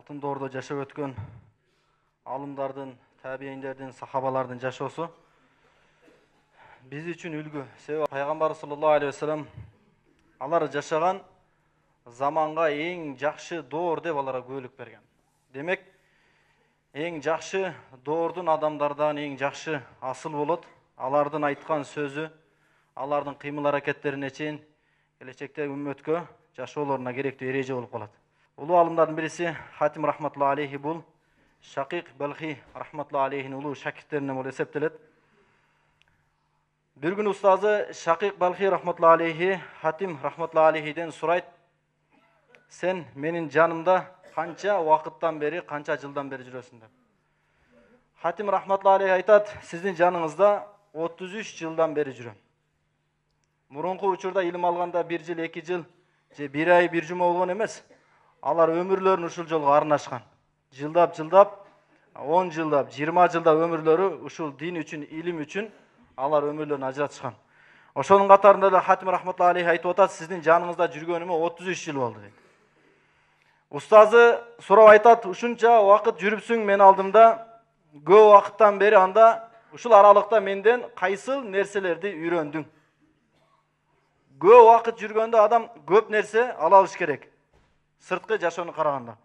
Алтын доордо жашап өткөн алымдардын, табийиндердин, сахабалардын жашоосу биз үчүн үлгү. Себеби пайгамбар саллаллаху алейхи вассалам алар жашаган заманга эң жакшы доор деп аларга күбөлүк берген. Демек, эң жакшы доордун адамдардан эң жакшы асыл болот. Алардын айткан сөзү, алардын кыймыл аракеттерине чейин келечекте үммөткө жашоолоруна керектүү эреже болуп калат. Улуу алымдардын бириси Хатим рахматуллаху алейхи бул Шакик Балхи рахматуллаху алейхинин улуу шакирттеринен болуп эсептелет. Bir gün ustazı Şakik Balhi rahmetullahi aleyhi, Hatim rahmetullahi aleyhi'den surayt. Sen menin canımda kança vakıttan beri, kança yıldan beri жүрөсүң деп. Hatim rahmetullahi aleyhi aytat, sizin canınızda 33 yıldan beri жүрөм. Murunku uçurda ilim alganda 1 yıl, 2 yıl, 1 ay, 1 cuma olgan emez. Alar ömürlerini uşul jolga arnaşkan. Жылдап, 10 жылдап, 20 жылдап ömürleri uşul din üçün, ilim üçün алар өмүрлөрүн ажыратышкан. Ошонун катарында да Хатим рахматуллаху алейхи айтып атат, сиздин жаныңызда жүргөнүмө 33 жыл болду дейт. Устазы сурап айтат, ушунча убакыт жүрүпсүң мен алдымда, көп убакыттан бери анда ушул аралыкта менден кайсыл нерселерди үйрөндүң? Көп убакыт жүргөндө адам көп нерсе ала алыш керек. Сырткы жашоону караганда.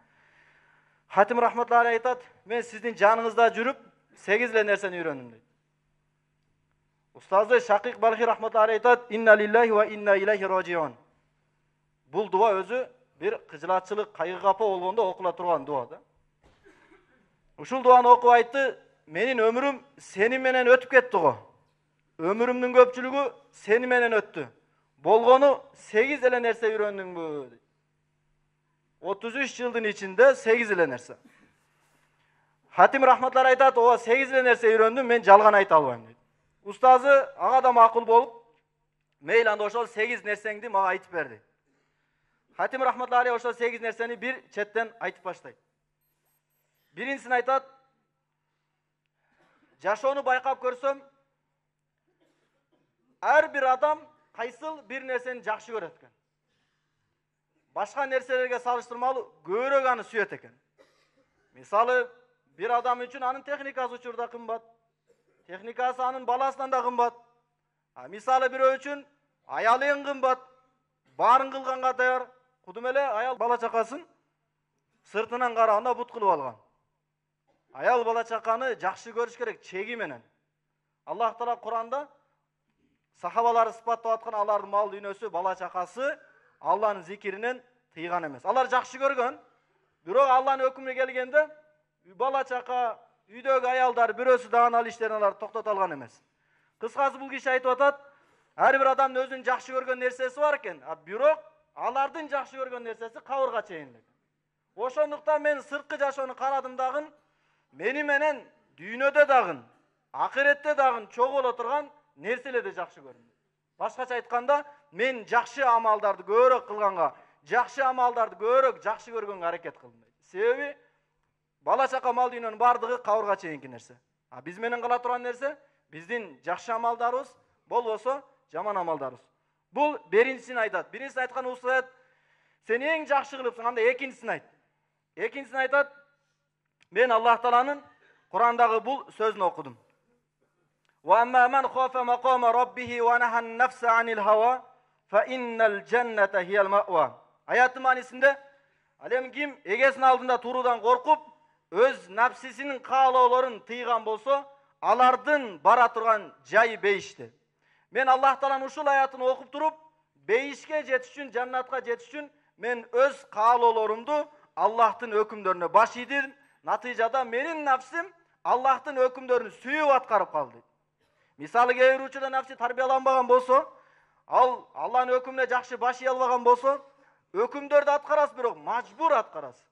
Хатим рахматуллаху алейхи айтат, мен сиздин жаныңызда жүрүп 8 эле нерсени үйрөндүм дейт. Ustazı Şakik Balhi rahmetullahi aleyhi aytat, inna lillahi ve inna ileyhi raciun. Bul dua özü bir kıcılatçılık, kaygı kapı olganda okula turgan dua da. Uşul duanı okup aytты, menin ömürüm seni menen ötüp ketti go. Ömürümdün köpçülügü seni menen öttü. Bolgonu 8 ele nerse үйрөндүң bu. 33 yıldın içinde 8 ele nerse. Hatim rahmatlar aytat, o 8 ele nerse үйрөндүм, men жалган айта албайм дейт. Ustazı ağa da makul bolup, meyli anda oşol 8 nersengdi mağa aytıp berdi. Hatim rahmatullah aleyhi oşol 8 nerseni bir çetten aytıp başlayt. Birincisini aytat, жашоону байкап көрсөm, her bir adam kayсыл bir nerseni жакшы көрөт экен. Başka nerselerge salıştırmalı, көбүрөөк аны сүйөт экен. Misалы, bir adam üçün anın teknikası uçurda kımbat. Teknikası anın balasından da kımbat. Misali biri üçün ayalı en kımbat. Barın kılganға tayar. Kudum ele ayal bala çakasın sırtынан karağında but kılıp algan. Ayal bala çakanı жақшы görüş gerek çegi menen. Allah Teala Kur'an'da sahabaları sıfattap atkan aların mal dünösü bala çakası Allah'ın zikirinden tıygan emez. Alar жақшы görgön. Bирок Allah'ın hükmüne gelgende bala çaka Үйдөгү аялдар бирөөсү даган ал иштерин алар токтото алган эмес. Кыскасы бул киши айтып атат, ар бир адамдын өзүнүн жакшы көргөн нерсеси бар экен, бирок алардын жакшы көргөн нерсеси кабырга чейин элек. Ошондуктан мен сырткы жашоону карадым дагы, мени менен дүйнөдө дагы, акыретте дагы чогуу боло турган нерселерди жакшы көрдүм. Башкача айтканда, мен жакшы амалдарды көбүрөөк кылганга, жакшы амалдарды көбүрөөк жакшы көргөнгө аракет кылдым. Себеби бала чака мал дүйнөнүн бардыгы кабырга чейинки нерсе. Биз менен кыла турган нерсе биздин жакшы амалдарыбыз, болбосо жаман амалдарыбыз. Бул биринчисин айтат. Биринчисин айткан устаз, сен эң жакшы кылыпсың, анда экинчисин айт. Экинчисин айтат, мен Аллах Тааланын Кур'андагы бул сөзүн окудум. Wa amma man khafa maqama rabbih wa naha an-nafsa 'anil hawa fa innal jannata hiyal ma'wa. Ayatın manisinde alem kim egesinin aldında turudan korkup öz nafsisinin kaalоолорун тыйган болсо, алардын бара турган жайы бейишти. Men Allah Taala'nın ушул аятын окуп туруп, бейишке жетиш үчүн, жаннатка жетиш үчүн мен өз каалоолорумду Аллахтын өкүмдөрүнө баш ийдим. Натыйжада менин нафсим Аллахтын өкүмдөрүн сүйүп аткарып калды. Мисалы кээ бир учурда нафси тарбияланбаган болсо, ал Аллахтын өкүмүнө жакшы баш ий албаган болсо, өкүмдөрдү аткарасыз, бирок мажбур аткарасыз.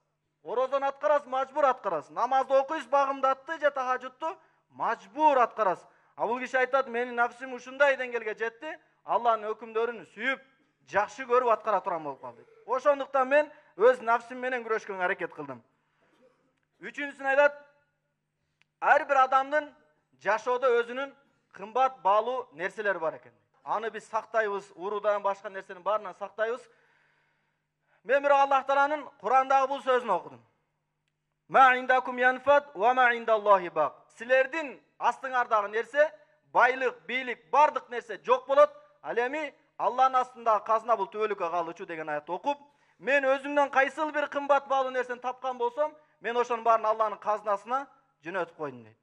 Орозон аткарасыз, мажбур аткарасыз. Намазды окуйсуз, багымдатты же тахажжудту мажбур аткарасыз. Бул киши айтат, менин нафсим ушундай деңгээлге жетти, Аллахтын өкүмдөрүн сүйүп, жакшы көрүп аткара турган болуп калды. Ошондуктан мен өз нафсим менен күрөшкөнгө аракет кылдым. Үчүнчүсүн айтат, ар бир адамдын жашоодо өзүнүн кымбат баалуу нерселери бар экен. Аны биз сактайбыз, уруудан башка нерсенин баарынан сактайбыз. Men bir Allah Taala'nın Kur'andагы бул сөзүн окудум. Ma indakum yanfat wa ma indallahi baq. Sizlerдің астыңардағы нәрсе, байлық, бийлик, бардық нәрсе жоқ болот. Ал эми Алланын астындағы казына бул түбөлүккө калуучу деген аят окуп, мен өзүмдөн кайсыл бир кымбат баалуу нерсени тапкан болсом, мен ошонун баарын Алланын казынасына жөнөтүп койдум дейт.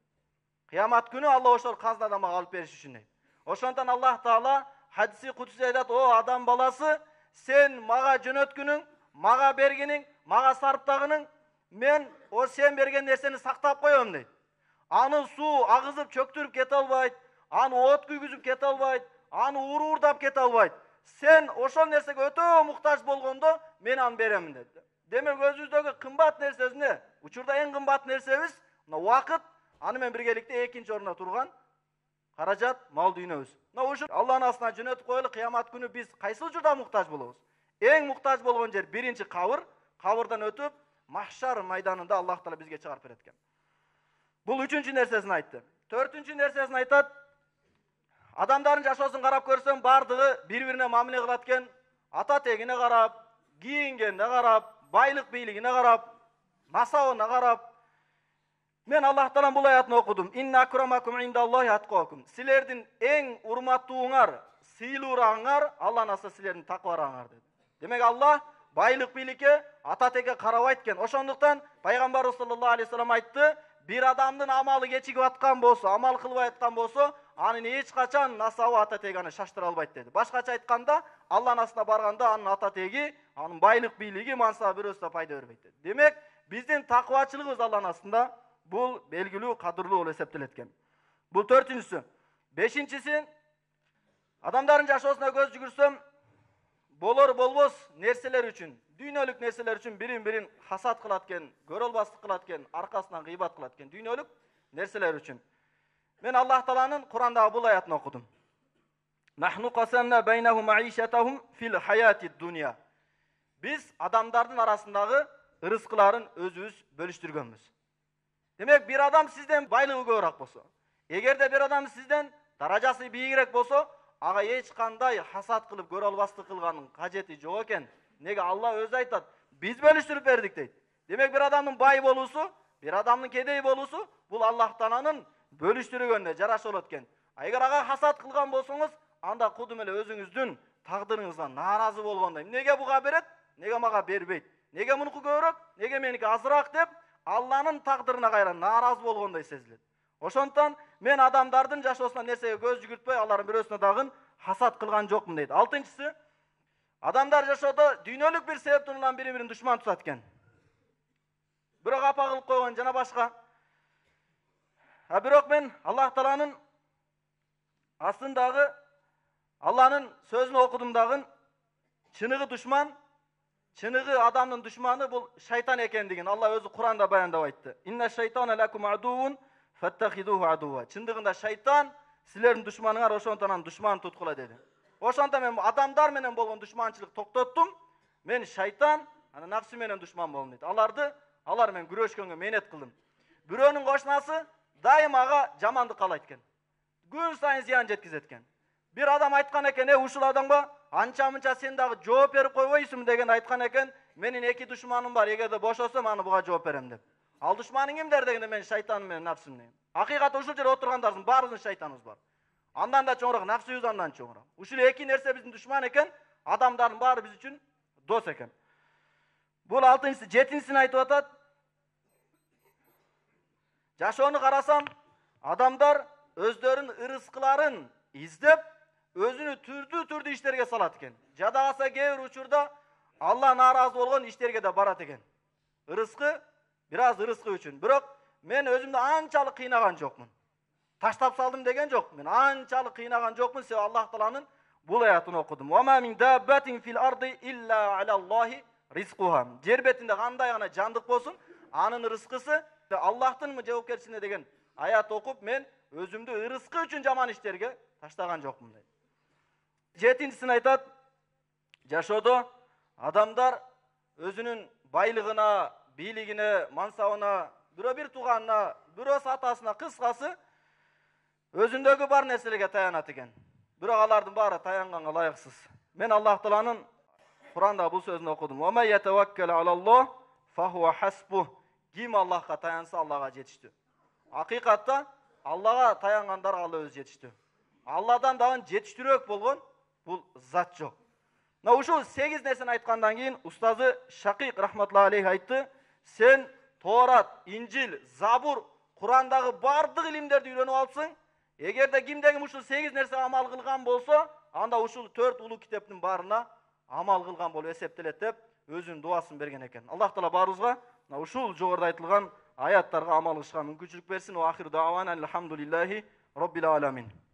Кыямат күнү Алла ошол казнадан мага алып бериш үчүн дейт. Ошондон Аллах Таала хадиси кудуси айтат: "О адам баласы, сен мага жөнөткүнүң, мага бергениң, мага сарптагының, мен о сен берген нерсени сактап коем" дейт. Аны суу агызып чөктүрүп кете албайт, аны от күйгүзүп кете албайт, аны уурдап кете албайт. Сен ошол нерсеге өтө муктаж болгондо мен аны беремин дейт. Демек өзүбүздөгү кымбат нерсе эмне? Учурда эң кымбат нерсебиз мына убакыт, аны менен биргеликте экинчи орунда турган каражат, мал дүйнөбүз. Мына ушул Алланын астына жөнөтүп коелу, кыямат күнү биз кайсыл учурда муктаж болобуз? Эң муктаж болгон жер биринчи кабыр, кабырдан өтүп Махшар майданында Аллах Таала бизге чыгарып берет экен. Бул үчүнчү нерсесин айтты. Төртүнчү нерсесин айтат: адамдардын жашоосун карап көрсөң, бардыгы бири-бирине мамиле кылат экен. Ата тегине карап, кийингенине карап, байлык бийлигине карап, насабына карап. Мен Аллах Тааланын бул аятын окудум. Инна акрамакум индаллахи аткакум. Силердин эң урматтууңар, сыйлуурагыңар Алланын астында силердин такыбараңар деди. Демек Аллах байлык бийликке, ата тегге карабайт экен. Ошондуктан пайгамбарыбыз саллаллаху алейхи вассалам айтты: бир адамдын амалы кечигип аткан болсо, амал кылбай аткан болсо, анын эч качан насабы, ата теги аны шаштыра албайт деди. Башкача айтканда, Алланын астына барганда анын ата теги, анын байлык бийлиги, мансабы бирөөсүнө пайда бербейт деди. Демек биздин такыбачылыгыбыз Алланын астында бул белгилүү, кадырлуу болуп эсептелет экен. Бул төртүнчүсү. Бешинчиси, адамдардын жашоосуна көз жүгүрсөм, болор болбос нерселер үчүн, дүйнөлүк нерселер үчүн бирин-бирин хасат кылат экен, көрөлбастык кылат экен, аркасынан гыйбат кылат экен, дүйнөлүк нерселер үчүн. Мен Аллах Тааланын Курандагы бул аятын окудум. Нахну qasamna baynahum ma'ishatahum fil hayati dunya. Биз адамдардын арасындагы ырыскыларын өзүбүз бөлүштүргөнбүз. Демек бир адам сизден байлыгы көбүрөөк болсо, эгерде бир адам сизден даражасы бийигирээк болсо, ага эч кандай хасат кылып көрө албастык кылганын кажети жок экен. Неге Алла өзү айтат, биз бөлүштүрүп бердик дейт. Демек бир адамдын бай болуусу, бир адамдын кедей болуусу бул Аллах Тааланын бөлүштүргөнүнө жараша болот экен. Эгер ага хасат кылган болсоңуз, анда кудум эле өзүңүздүн тагдырыңызга нааразы болгондой. Неге буга берет, неге мага бербейт? Неге мунуку көбүрөөк, неге меники азыраак деп Алланын тагдырына кайра нааразы болгондой сезилет. Ошондон мен адамдардын жашоосуна нерсеге көз жүгүртпөй, алардын бирөөсүнө дагы хасат кылган жокмун дейт. Алтынчысы, адамдар жашоодо дүйнөлүк бир себептен улам бири-бирин душман тутат экен. Бирок апа кылып койгон жана башка. Бирок мен Аллах Тааланын астындагы Алланын сөзүн окудум дагы, чыныгы душман, чыныгы адамдын душманы бул шайтан экендигин Алла өзү Куранда баяндап айтты. Инна шайтана лакум адуун фаттахидуху адуа. Чындыгында шайтан силердин душманыңар, ошондон анын душманын туткула деди. Ошондо мен адамдар менен болгон душманчылык токтоттум. Мен шайтан, аны нафсы менен душман болдум дейт. Алар менен күрөшкөнгө менет кылдым. Бирөөнүн кошунасы дайым ага жамандык каалайт экен. Күн сайын зыян жеткизет экен. Бир адам айткан экен: ушул адамга анча-мынча сен дагы жооп берип койбойсуң" деген айткан экен. Менин эки душманым бар, эгерде бошосом аны буга жооп берем деп. Ал душманың кимдер дегенде мен шайтаным менен нафсым дейм. Акыйкаты ушул жерде отургандардын баарыбыздын шайтаныбыз бар. Андан да чоңураак, нафсыбыз андан чоңураак. Ушул эки нерсе биздин душман экен, адамдардын баары биз үчүн дос экен. Бул 6-ынчысы, 7-инчисин айтып атат. Жашоону карасам, адамдар өздөрүнүн ырыскыларын издеп, өзүнү түрдүү иштерге салат экен. Жадагаса кээ бир учурда Алла нааразы болгон иштерге да барат экен. Ырыскы, бираз ырыскы үчүн. Бирок мен өзүмдү анчалык кыйнаган жокмун. Таштап салдым деген жок. Мен анчалык кыйнаган жокмун. Себеби Аллах Тааланын бул аятын окудум. Ва ма мин даббатин фил арди илля алаллахи ризкуха. Жер бетинде кандай гана жандык болсун, анын ырыскысы Аллахтын жоопкерчилигинде деген аят окуп, мен өзүмдү ырыскы үчүн жаман иштерге таштаган жокмун дейт. 7-инчисин айтат. Жашоодо адамдар өзүнүн байлыгына, бийлигине, мансабына, бирөө бир тууганына, бирөөсү атасына, кыскасы өзүндөгү бар нерселерге таянат экен. Бирок алардын баары таянганга ылайыксыз. Мен Аллах Тааланын Куранда бул сөзүн окудум. Ва ма ятаваккал алаллах фахуа хасбух. Ким Аллахка таянса Аллага жетиштүү. Акыйкатта Аллага таянгандар Алла өзү жетиштүү. Алладан дагы жетиштүүрөөк болгон бул зат жок. Мына ушул 8 нерсени айткандан кийин устазы Шакик рахматуллахи алейхи айтты: "Сен Торат, Инжил, Забур, Курандагы бардык илимдерди үйрөнүп алсаң, эгерде кимде ким ушул 8 нерсеге амал кылган болсо, анда ушул 4 улуу китептин баарына амал кылган болуп эсептелет" деп өзүнүн дуасын берген экен. Аллах таала баарыбызга ушул жогоруда айтылган аяттарга амал кылышка мүмкүнчүлүк берсин. Ва ахиру давана алхамдулиллахи роббил аламин.